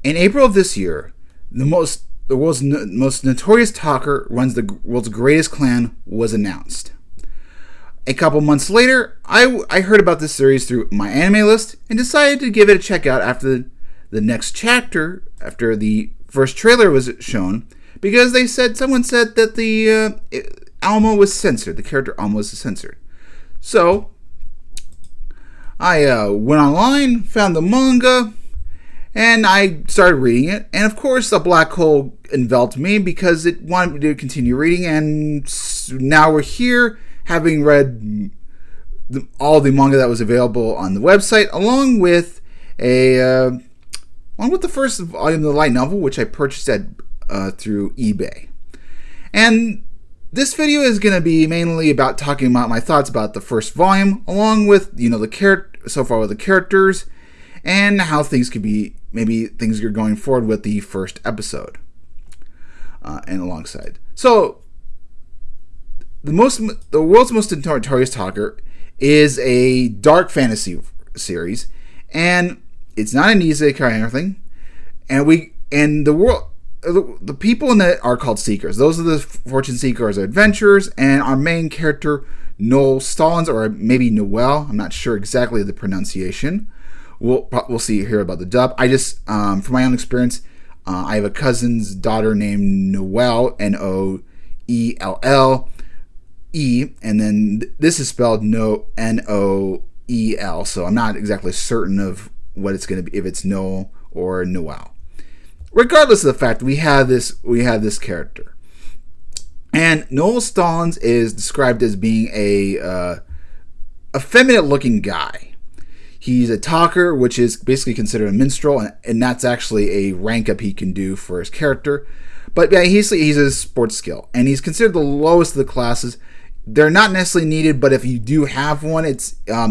In April of this year, the world's most notorious talker runs the world's greatest clan was announced. A couple months later, I heard about this series through my anime list and decided to give it a check out after the next chapter, after the first trailer was shown, because someone said that the Alma was censored. The character Alma was censored. So I went online, found the manga, and I started reading it. And of course, a black hole enveloped me because it wanted me to continue reading. And now we're here, having read all the manga that was available on the website, along with the first volume of the light novel, which I purchased through eBay. And this video is going to be mainly about talking about my thoughts about the first volume, along with so far with the characters, and how things could be, maybe things are going forward with the first episode, and alongside. So, the world's most notorious talker is a dark fantasy series, and it's not an isekai or anything. And the people in it are called seekers. Those are the fortune seekers or adventurers, and our main character, Noel Stallings, or maybe Noel, I'm not sure exactly the pronunciation. We'll see here about the dub. I just, from my own experience, I have a cousin's daughter named Noelle, Noelle, and then this is spelled Noel. So I'm not exactly certain of what it's going to be, if it's Noel or Noel. Regardless of the fact, we have this character, and Noel Stallings is described as being a effeminate-looking guy. He's a talker, which is basically considered a minstrel, and that's actually a rank up he can do for his character. But yeah, he's a sports skill, and he's considered the lowest of the classes. They're not necessarily needed, but if you do have one, if you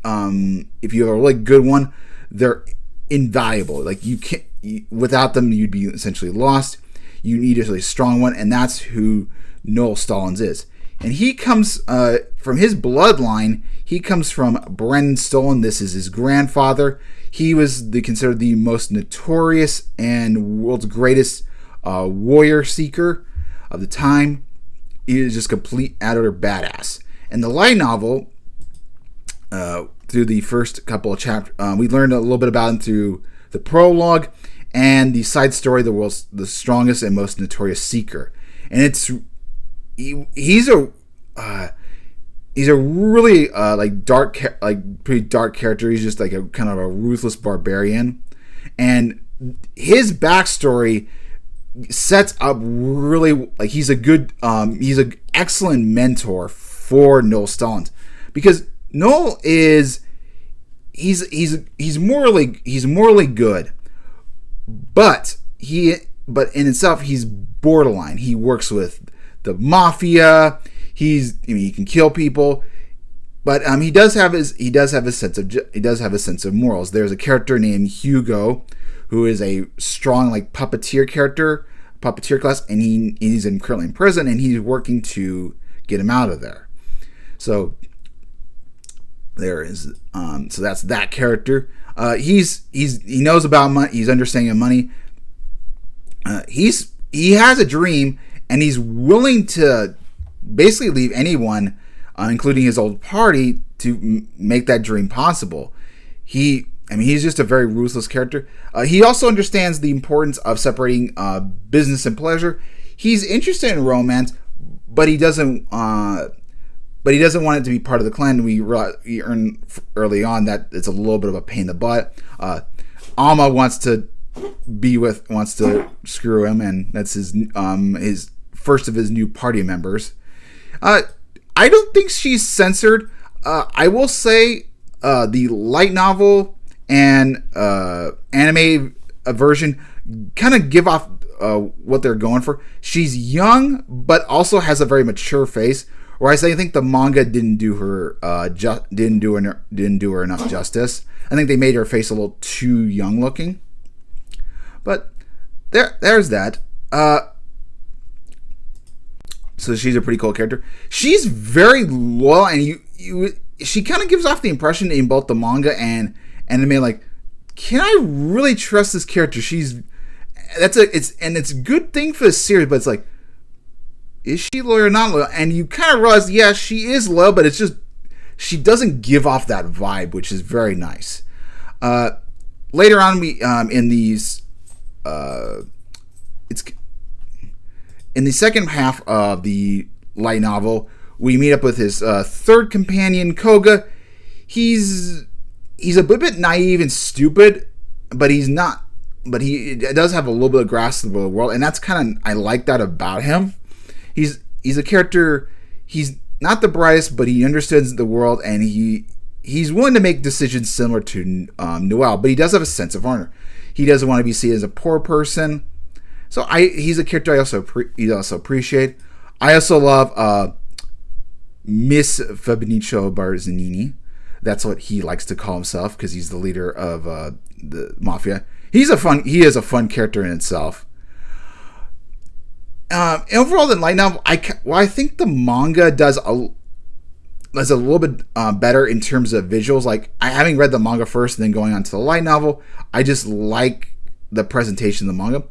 have a really good one, they're invaluable. Like without them, you'd be essentially lost. You need a really strong one, and that's who Noel Stallings is. And he comes from his bloodline. He comes from Brennan Stallings. This is his grandfather. He was considered the most notorious and world's greatest warrior seeker of the time. He is just complete, utter badass. And the light novel, through the first couple of chapters, we learned a little bit about him through the prologue and the side story, the strongest and most notorious seeker. And he's a really pretty dark character. He's just like a kind of a ruthless barbarian, and his backstory sets up really like he's an excellent mentor for Noel Stallings, because Noel is he's morally good, but in itself he's borderline. He works with the mafia. He can kill people, but he does have a sense of morals. There's a character named Hugo, who is a strong puppeteer class, and he's currently in prison, and he's working to get him out of there. So there is so that's that character. He knows about money. He's understanding of money. He has a dream, and he's willing to basically leave anyone, including his old party, to make that dream possible. He's just a very ruthless character. He also understands the importance of separating business and pleasure. He's interested in romance, but he doesn't want it to be part of the clan. We learn early on that it's a little bit of a pain in the butt. Alma wants to screw him, and that's his first of his new party members. I don't think she's censored. I will say the light novel and anime version kind of give off what they're going for. She's young, but also has a very mature face. Whereas I think the manga didn't do her enough justice. I think they made her face a little too young looking. But there's that. So she's a pretty cool character. She's very loyal, and she kind of gives off the impression in both the manga and anime, like can I really trust this character? It's a good thing for the series, but it's like, is she loyal or not loyal? And you kind of realize, yeah, she is loyal, but it's just she doesn't give off that vibe, which is very nice. Later on, we in these it's in the second half of the light novel, we meet up with his third companion, Koga. He's a bit naive and stupid, but he's not. But he does have a little bit of grasp of the world, and that's kind of, I like that about him. He's a character. He's not the brightest, but he understands the world, and he's willing to make decisions similar to Noel. But he does have a sense of honor. He doesn't want to be seen as a poor person. So he's a character I also appreciate. I also love Miss Fabinicio Barzanini. That's what he likes to call himself because he's the leader of the mafia. He is a fun character in itself. Overall, the light novel, I think the manga does a little bit better in terms of visuals. Like, having read the manga first and then going on to the light novel, I just like the presentation of the manga.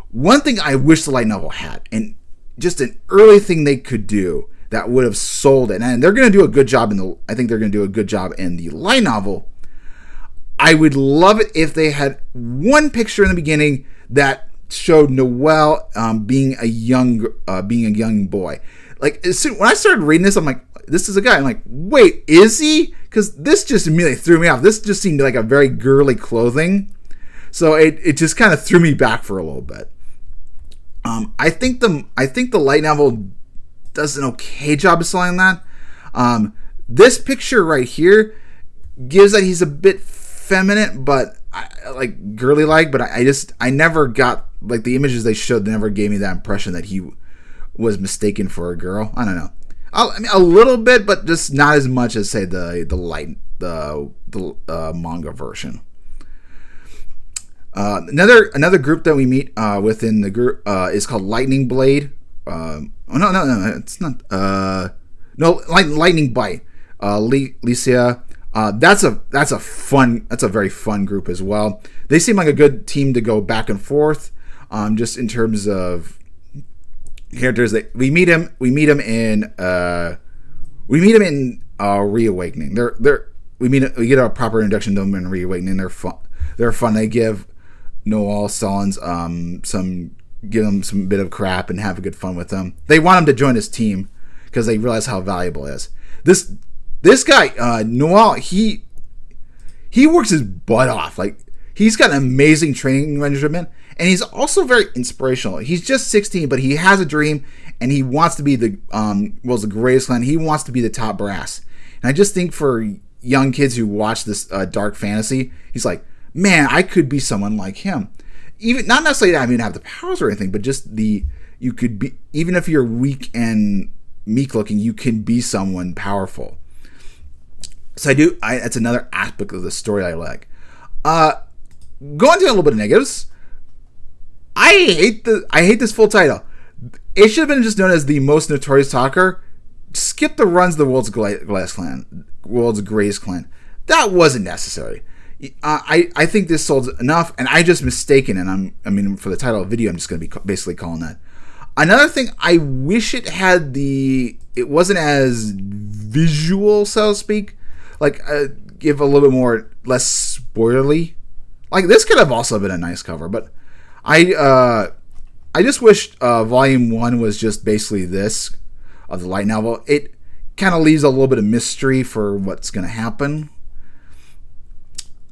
One thing I wish the light novel had, and just an early thing they could do that would have sold it, and they're going to do a good job I think they're going to do a good job in the light novel. I would love it if they had one picture in the beginning that showed Noel being a young boy. Like, when I started reading this, I'm like, this is a guy. I'm like, wait, is he? Because this just immediately threw me off. This just seemed like a very girly clothing, so it just kind of threw me back for a little bit. I think the light novel does an okay job of selling that. This picture right here gives that he's a bit feminine, but like girly like. But I never got, like, the images they showed never gave me that impression that he was mistaken for a girl. I don't know. I mean, a little bit, but just not as much as, say, the manga version. Another group that we meet within the group is called Lightning Blade. No, it's not. Lightning Bite. Licia. That's a very fun group as well. They seem like a good team to go back and forth. Just in terms of characters, we meet him in Reawakening. We get a proper introduction to them in Reawakening. They're fun. They give Noel Solons give him some bit of crap and have a good fun with them. They want him to join his team because they realize how valuable he is. This guy, Noel, he works his butt off. Like, he's got an amazing training regimen, and he's also very inspirational. He's just 16, but he has a dream, and he wants to be the greatest clan. He wants to be the top brass. And I just think for young kids who watch this dark fantasy, he's like, man, I could be someone like him. Even not necessarily that I mean have the powers or anything, but just you could be, even if you're weak and meek looking, you can be someone powerful. So that's another aspect of the story I like. Going to a little bit of negatives. I hate this full title. It should have been just known as the Most Notorious Talker. Skip the runs of the world's greatest clan. That wasn't necessary. I think this sold enough, and I just mistaken, and for the title of the video, I'm just going to be basically calling that. Another thing, I wish it wasn't as visual, so to speak. Like, give a little bit more, less spoilerly. Like, this could have also been a nice cover, but I just wished Volume 1 was just basically this, of the light novel. It kind of leaves a little bit of mystery for what's going to happen.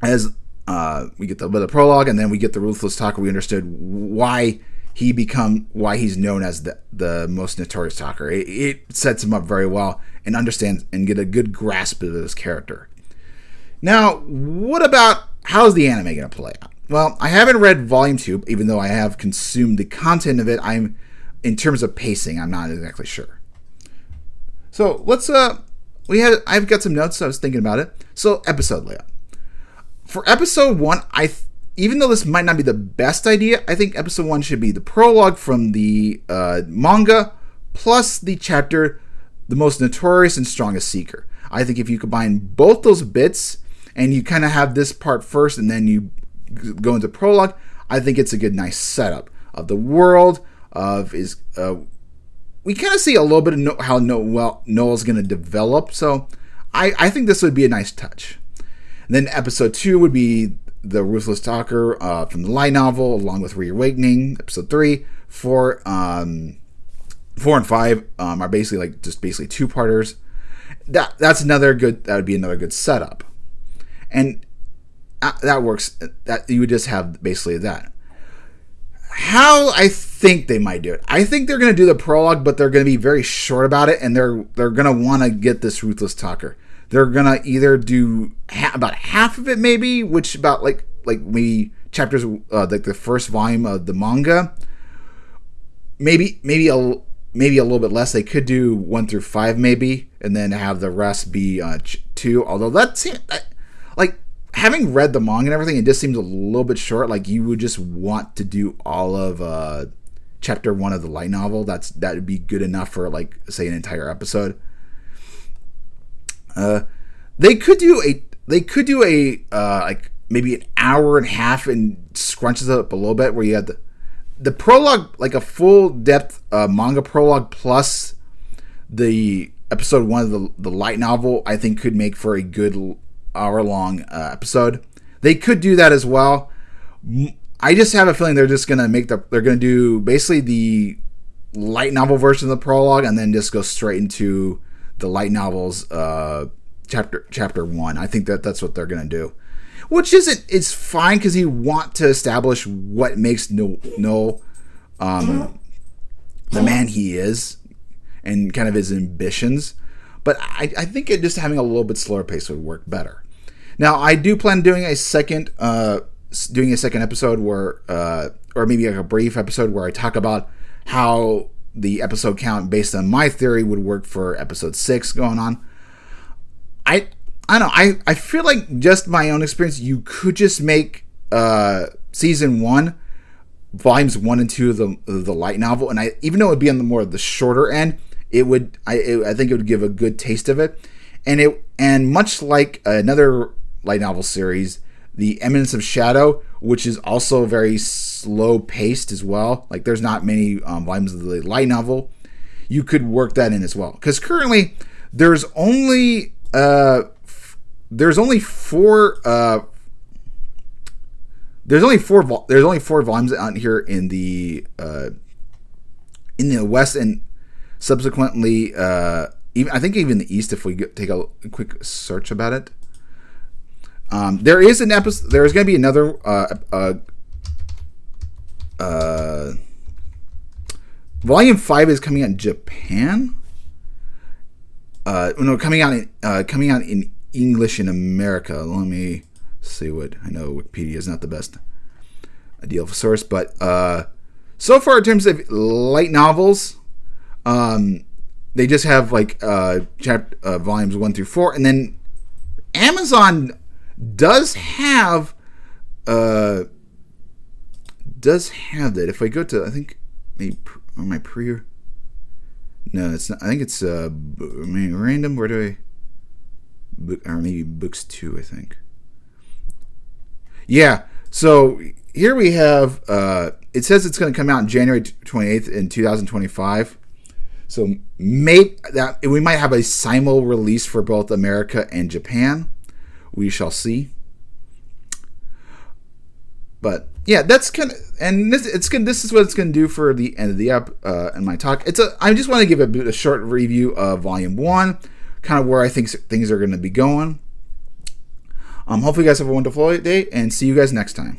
As we get the bit of prologue, and then we get the Ruthless Talker, we understood why he's known as the Most Notorious Talker. It sets him up very well and understands and get a good grasp of his character. Now, what about how's the anime going to play out? Well, I haven't read Volume 2, even though I have consumed the content of it. In terms of pacing, I'm not exactly sure. So let's I've got some notes, so I was thinking about it. So, episode layout. For episode 1, even though this might not be the best idea, I think episode 1 should be the prologue from the manga plus the chapter, The Most Notorious and Strongest Seeker. I think if you combine both those bits and you kind of have this part first and then you go into prologue, I think it's a good, nice setup of the world. We kind of see a little bit of how Noel's going to develop. So I think this would be a nice touch. And then episode 2 would be the Ruthless Talker from the light novel, along with Reawakening. Episode 3, 4, 4 and 5 are basically basically two-parters. That would be another good setup, and that works. That you would just have basically that. How I think they might do it. I think they're going to do the prologue, but they're going to be very short about it, and they're going to want to get this Ruthless Talker. They're going to either do about half of it, maybe, which about like maybe chapters like the first volume of the manga. Maybe a little bit less. They could do 1 through 5 maybe, and then have the rest be 2. Although having read the manga and everything, it just seems a little bit short. Like you would just want to do all of chapter 1 of the light novel. That would be good enough for say an entire episode. They could do a maybe an hour and a half and scrunches it up a little bit, where you have the prologue, like a full depth manga prologue plus the episode 1 of the light novel. I think could make for a good hour-long episode. They could do that as well. I just have a feeling they're just gonna they're gonna do basically the light novel version of the prologue, and then just go straight into the light novels chapter 1. I think that's what they're gonna do, which it's fine because you want to establish what makes Noel the man he is, and kind of his ambitions. But I think it just having a little bit slower pace would work better. Now, I do plan doing a second episode where, or maybe like a brief episode where I talk about how the episode count based on my theory would work for episode 6 going on. I don't know. I feel like just my own experience, you could just make season 1, volumes 1 and 2 of the light novel, and even though it would be on the more of the shorter end, I think it would give a good taste of it, and much like another light novel series, The Eminence of Shadow, which is also very slow paced as well. Like there's not many volumes of the light novel. You could work that in as well, because currently there's only 4 volumes out here in the West, and subsequently even the East, if we take a quick search about it. There is an episode. There is going to be another volume 5 is coming out in Japan. Coming out in English in America. Let me see what I know. Wikipedia is not the best ideal source, but so far in terms of light novels, they just have volumes 1 through 4, and then Amazon does have that. If I go to, I think maybe my pre. No, it's not. I think it's random. Where do or maybe books 2, I think. Yeah. So here we have. It says it's going to come out in January 28th in 2025. So we might have a simul release for both America and Japan. We shall see. But yeah, that's kind of, and this is what it's going to do for the end of the in my talk. I just want to give a short review of Volume 1, kind of where I think things are going to be going. Hopefully you guys have a wonderful day, and see you guys next time.